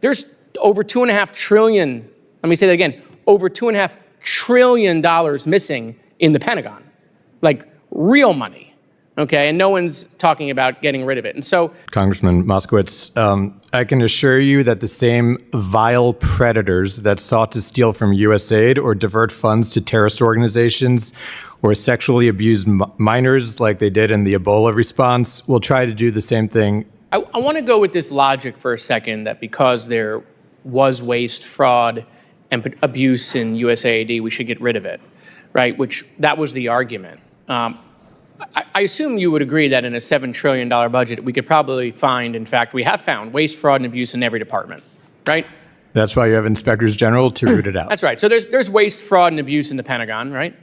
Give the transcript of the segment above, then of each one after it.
There's over $2.5 trillion, let me say that again, over $2.5 trillion missing in the Pentagon, like real money, okay? And no one's talking about getting rid of it. And so, Congressman Moscowitz, I can assure you that the same vile predators that sought to steal from USAID or divert funds to terrorist organizations or sexually abuse minors like they did in the Ebola response will try to do the same thing. I want to go with this logic for a second that because there was waste, fraud, and abuse in USAID, we should get rid of it, right? Which that was the argument. I assume you would agree that in a $7 trillion budget, we could probably find, in fact, we have found waste, fraud, and abuse in every department, right? That's why you have inspectors general to root it out. That's right. So there's waste, fraud, and abuse in the Pentagon, right?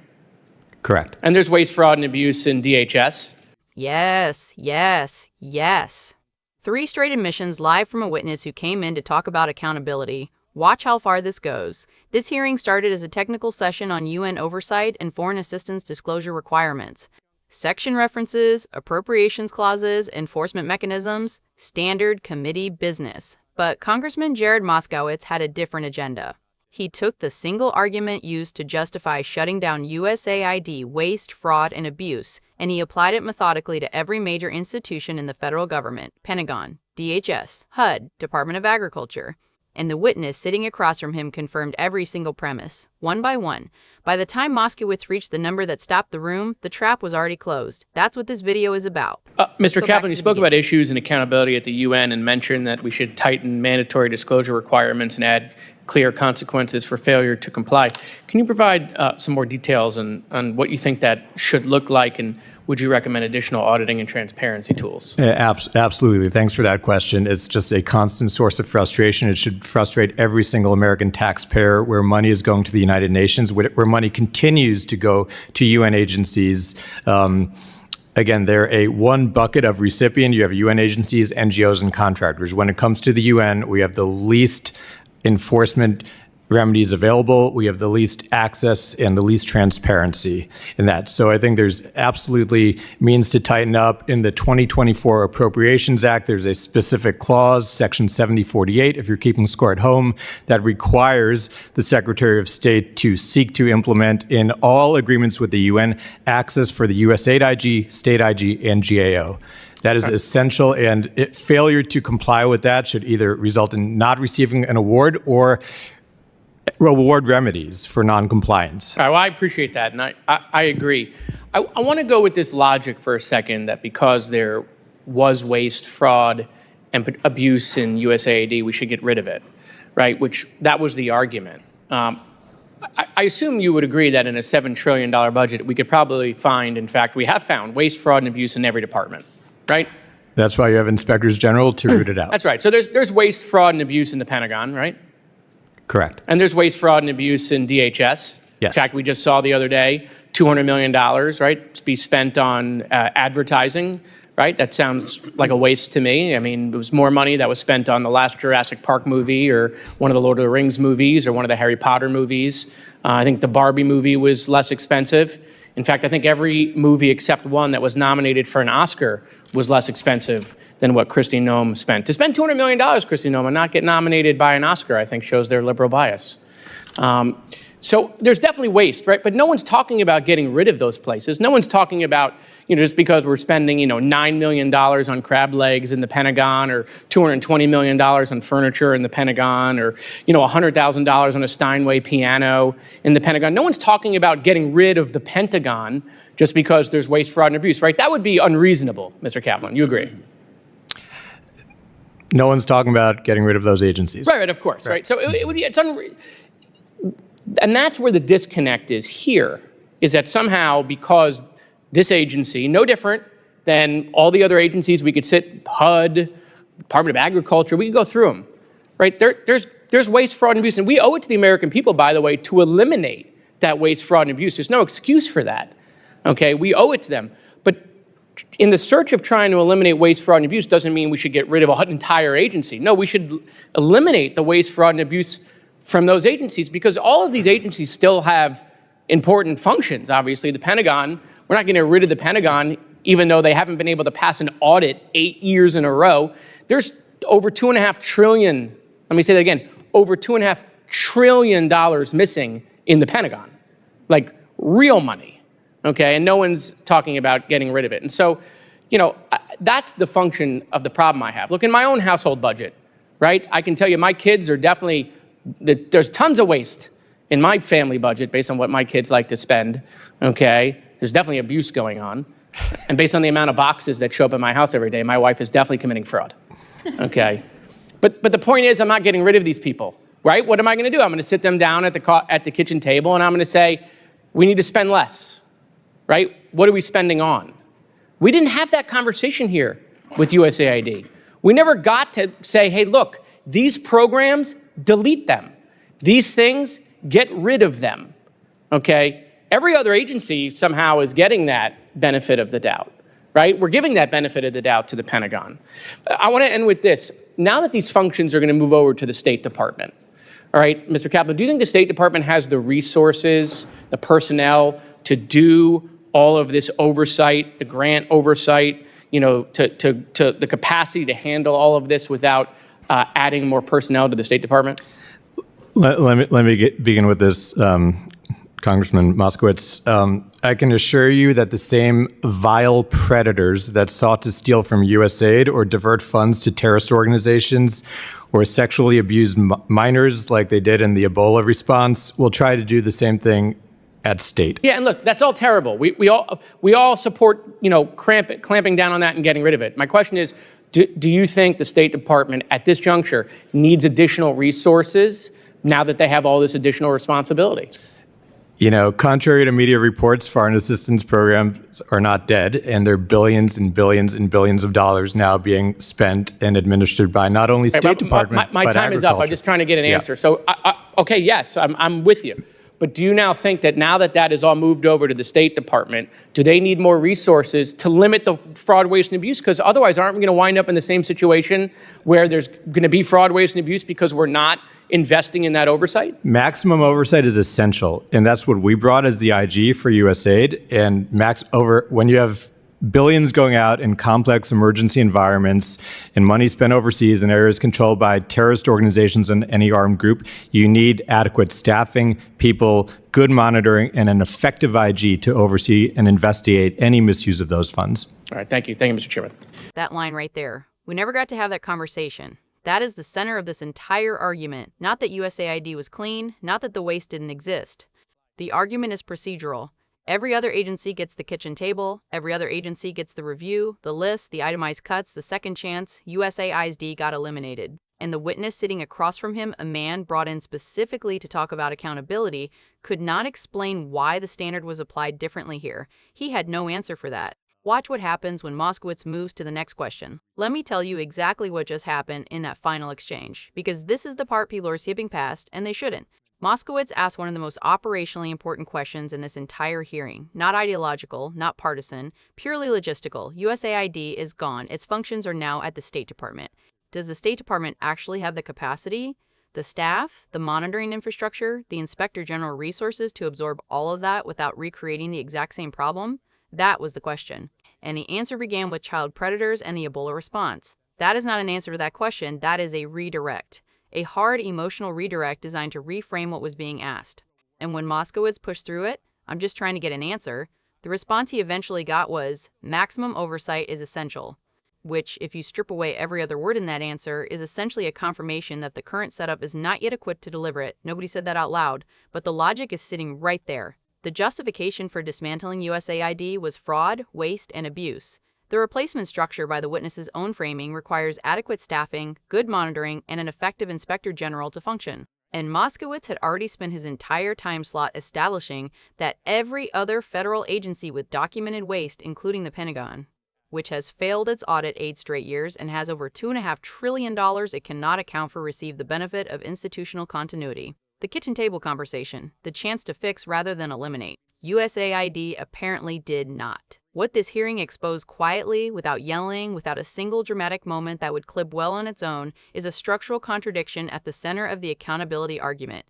Correct. And there's waste, fraud, and abuse in DHS. Yes, yes, yes. 3 straight admissions live from a witness who came in to talk about accountability. Watch how far this goes. This hearing started as a technical session on UN oversight and foreign assistance disclosure requirements. Section references, appropriations clauses, enforcement mechanisms, standard committee business. But Congressman Jared Moscowitz had a different agenda. He took the single argument used to justify shutting down USAID waste, fraud, and abuse, and he applied it methodically to every major institution in the federal government: Pentagon, DHS, HUD, Department of Agriculture. And the witness sitting across from him confirmed every single premise, one by one. By the time Moscowitz reached the number that stopped the room, the trap was already closed. That's what this video is about. Mr. Kaplan, you spoke about issues and accountability at the UN and mentioned that we should tighten mandatory disclosure requirements and add clear consequences for failure to comply. Can you provide some more details on what you think that should look like, and would you recommend additional auditing and transparency tools? Absolutely. Thanks for that question. It's just a constant source of frustration. It should frustrate every single American taxpayer where money is going to the United Nations, where money continues to go to UN agencies. Again, they're a one bucket of recipient. You have UN agencies, NGOs, and contractors. When it comes to the UN, we have the least enforcement remedies available. We have the least access and the least transparency in that. So I think there's absolutely means to tighten up. In the 2024 Appropriations Act, there's a specific clause, Section 7048, if you're keeping score at home, that requires the Secretary of State to seek to implement in all agreements with the UN access for the USAID IG, State IG, and GAO. That is essential, and failure to comply with that should either result in not receiving an award or reward remedies for noncompliance. All right, well, I appreciate that, and I agree. I want to go with this logic for a second that because there was waste, fraud, and abuse in USAID, we should get rid of it, right? Which that was the argument. I assume you would agree that in a $7 trillion budget, we could probably find, in fact, we have found waste, fraud, and abuse in every department, right? That's why you have inspectors general to root it out. That's right. So there's waste, fraud, and abuse in the Pentagon, right? Correct. And there's waste, fraud, and abuse in DHS. Yes. In fact, we just saw the other day, $200 million, right, to be spent on advertising, right? That sounds like a waste to me. I mean, it was more money that was spent on the last Jurassic Park movie or one of the Lord of the Rings movies or one of the Harry Potter movies. I think the Barbie movie was less expensive. In fact, I think every movie except one that was nominated for an Oscar was less expensive than what Kristi Noem spent. To spend $200 million, Kristi Noem, and not get nominated by an Oscar, I think shows their liberal bias. So there's definitely waste, right? But no one's talking about getting rid of those places. No one's talking about, just because we're spending, $9 million on crab legs in the Pentagon or $220 million on furniture in the Pentagon or, $100,000 on a Steinway piano in the Pentagon. No one's talking about getting rid of the Pentagon just because there's waste, fraud, and abuse, right? That would be unreasonable, Mr. Kaplan. You agree? No one's talking about getting rid of those agencies. Right, of course, right? So it would be, and that's where the disconnect is here, is that somehow because this agency, no different than all the other agencies, we could sit, HUD, Department of Agriculture, we could go through them, right? There's waste, fraud, and abuse, and we owe it to the American people, by the way, to eliminate that waste, fraud, and abuse. There's no excuse for that, okay? We owe it to them. But in the search of trying to eliminate waste, fraud, and abuse doesn't mean we should get rid of an entire agency. No, we should eliminate the waste, fraud, and abuse from those agencies, because all of these agencies still have important functions. Obviously, the Pentagon, we're not going to get rid of the Pentagon, even though they haven't been able to pass an audit 8 years in a row. There's over $2.5 trillion Let me say that again. Over $2.5 trillion missing in the Pentagon, like real money, okay? And no one's talking about getting rid of it. And so, that's the function of the problem I have. Look, in my own household budget, right? I can tell you my kids are definitely, there's tons of waste in my family budget based on what my kids like to spend, okay? There's definitely abuse going on. And based on the amount of boxes that show up in my house every day, my wife is definitely committing fraud, okay? But the point is, I'm not getting rid of these people, right? What am I going to do? I'm going to sit them down at the kitchen table, and I'm going to say, we need to spend less, right? What are we spending on? We didn't have that conversation here with USAID. We never got to say, hey, look, these programs, delete them. These things, get rid of them, okay? Every other agency somehow is getting that benefit of the doubt, right? We're giving that benefit of the doubt to the Pentagon. I want to end with this. Now that these functions are going to move over to the State Department, all right, Mr. Kaplan, do you think the State Department has the resources, the personnel to do all of this oversight, the grant oversight, to the capacity to handle all of this without adding more personnel to the State Department? Let me begin with this, Congressman Moscowitz. I can assure you that the same vile predators that sought to steal from USAID or divert funds to terrorist organizations or sexually abuse minors like they did in the Ebola response will try to do the same thing at state. Yeah, and look, that's all terrible. We all support, clamping down on that and getting rid of it. My question is, do you think the State Department at this juncture needs additional resources now that they have all this additional responsibility? Contrary to media reports, foreign assistance programs are not dead, and there are billions and billions and billions of dollars now being spent and administered by not only State Department, my but time is up. I'm just trying to get an answer. So, okay, yes, I'm with you. But do you now think that now that that is all moved over to the State Department, do they need more resources to limit the fraud, waste, and abuse? Because otherwise, aren't we going to wind up in the same situation where there's going to be fraud, waste, and abuse because we're not investing in that oversight? Maximum oversight is essential, and that's what we brought as the IG for USAID. And when you have billions going out in complex emergency environments and money spent overseas in areas controlled by terrorist organizations and any armed group, you need adequate staffing, people, good monitoring, and an effective IG to oversee and investigate any misuse of those funds. All right, thank you. Thank you, Mr. Chairman. That line right there. We never got to have that conversation. That is the center of this entire argument. Not that USAID was clean, not that the waste didn't exist. The argument is procedural. Every other agency gets the kitchen table. Every other agency gets the review, the list, the itemized cuts, the second chance. USAID got eliminated. And the witness sitting across from him, a man brought in specifically to talk about accountability, could not explain why the standard was applied differently here. He had no answer for that. Watch what happens when Moscowitz moves to the next question. Let me tell you exactly what just happened in that final exchange, because this is the part people are skipping past, and they shouldn't. Moscowitz asked one of the most operationally important questions in this entire hearing. Not ideological, not partisan, purely logistical. USAID is gone. Its functions are now at the State Department. Does the State Department actually have the capacity, the staff, the monitoring infrastructure, the Inspector General resources to absorb all of that without recreating the exact same problem? That was the question. And the answer began with child predators and the Ebola response. That is not an answer to that question. That is a redirect. A hard emotional redirect designed to reframe what was being asked. And when Moscowitz pushed through it, I'm just trying to get an answer, the response he eventually got was, maximum oversight is essential, which, if you strip away every other word in that answer, is essentially a confirmation that the current setup is not yet equipped to deliver it. Nobody said that out loud, but the logic is sitting right there. The justification for dismantling USAID was fraud, waste, and abuse. The replacement structure by the witness's own framing requires adequate staffing, good monitoring, and an effective Inspector General to function. And Moscowitz had already spent his entire time slot establishing that every other federal agency with documented waste, including the Pentagon, which has failed its audit 8 straight years and has over $2.5 trillion it cannot account for, received the benefit of institutional continuity. The kitchen table conversation, the chance to fix rather than eliminate. USAID apparently did not. What this hearing exposed quietly, without yelling, without a single dramatic moment that would clip well on its own, is a structural contradiction at the center of the accountability argument.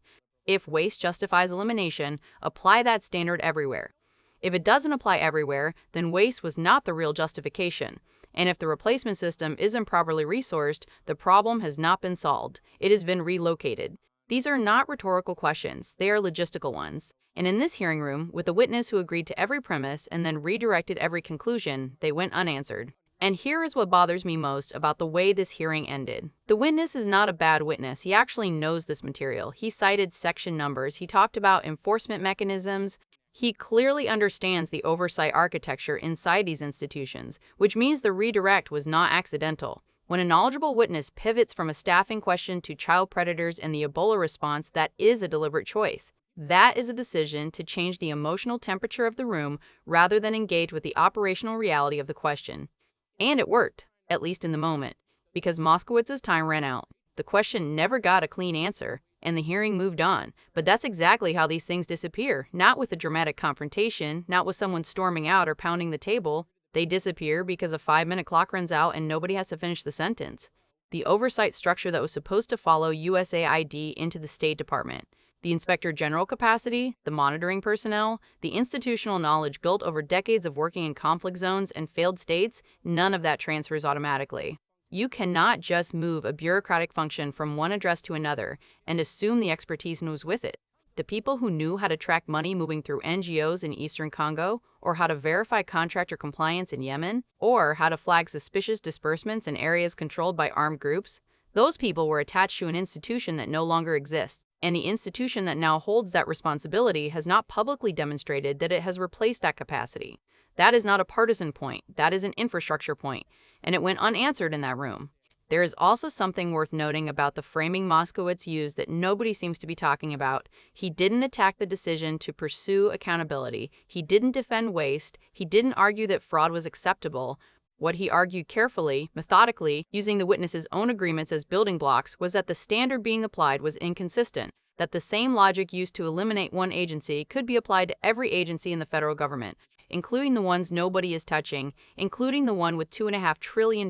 If waste justifies elimination, apply that standard everywhere. If it doesn't apply everywhere, then waste was not the real justification. And if the replacement system isn't properly resourced, the problem has not been solved. It has been relocated. These are not rhetorical questions, they are logistical ones. And in this hearing room, with a witness who agreed to every premise and then redirected every conclusion, they went unanswered. And here is what bothers me most about the way this hearing ended. The witness is not a bad witness. He actually knows this material. He cited section numbers. He talked about enforcement mechanisms. He clearly understands the oversight architecture inside these institutions, which means the redirect was not accidental. When a knowledgeable witness pivots from a staffing question to child predators and the Ebola response, that is a deliberate choice. That is a decision to change the emotional temperature of the room rather than engage with the operational reality of the question. And it worked, at least in the moment, because Moskowitz's time ran out. The question never got a clean answer, and the hearing moved on. But that's exactly how these things disappear, not with a dramatic confrontation, not with someone storming out or pounding the table. They disappear because a 5-minute clock runs out and nobody has to finish the sentence. The oversight structure that was supposed to follow USAID into the State Department, the Inspector General capacity, the monitoring personnel, the institutional knowledge built over decades of working in conflict zones and failed states, none of that transfers automatically. You cannot just move a bureaucratic function from one address to another and assume the expertise moves with it. The people who knew how to track money moving through NGOs in Eastern Congo, or how to verify contractor compliance in Yemen, or how to flag suspicious disbursements in areas controlled by armed groups, those people were attached to an institution that no longer exists. And the institution that now holds that responsibility has not publicly demonstrated that it has replaced that capacity. That is not a partisan point, that is an infrastructure point, and it went unanswered in that room. There is also something worth noting about the framing Moskowitz used that nobody seems to be talking about. He didn't attack the decision to pursue accountability. He didn't defend waste. He didn't argue that fraud was acceptable. What he argued carefully, methodically, using the witness's own agreements as building blocks, was that the standard being applied was inconsistent, that the same logic used to eliminate one agency could be applied to every agency in the federal government, including the ones nobody is touching, including the one with $2.5 trillion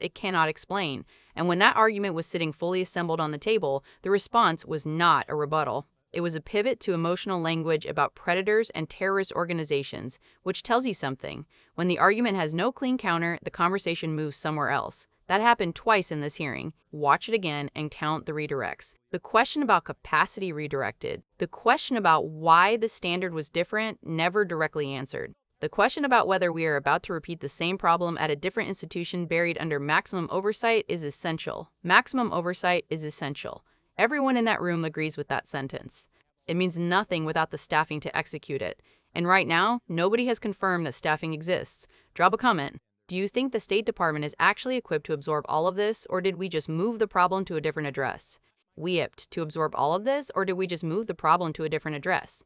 it cannot explain. And when that argument was sitting fully assembled on the table, the response was not a rebuttal. It was a pivot to emotional language about predators and terrorist organizations, which tells you something. When the argument has no clean counter, the conversation moves somewhere else. That happened twice in this hearing. Watch it again and count the redirects. The question about capacity redirected. The question about why the standard was different, never directly answered. The question about whether we are about to repeat the same problem at a different institution buried under maximum oversight is essential. Maximum oversight is essential. Everyone in that room agrees with that sentence. It means nothing without the staffing to execute it. And right now, nobody has confirmed that staffing exists. Drop a comment. Do you think the State Department is actually equipped to absorb all of this, or did we just move the problem to a different address? We equipped to absorb all of this, or did we just move the problem to a different address?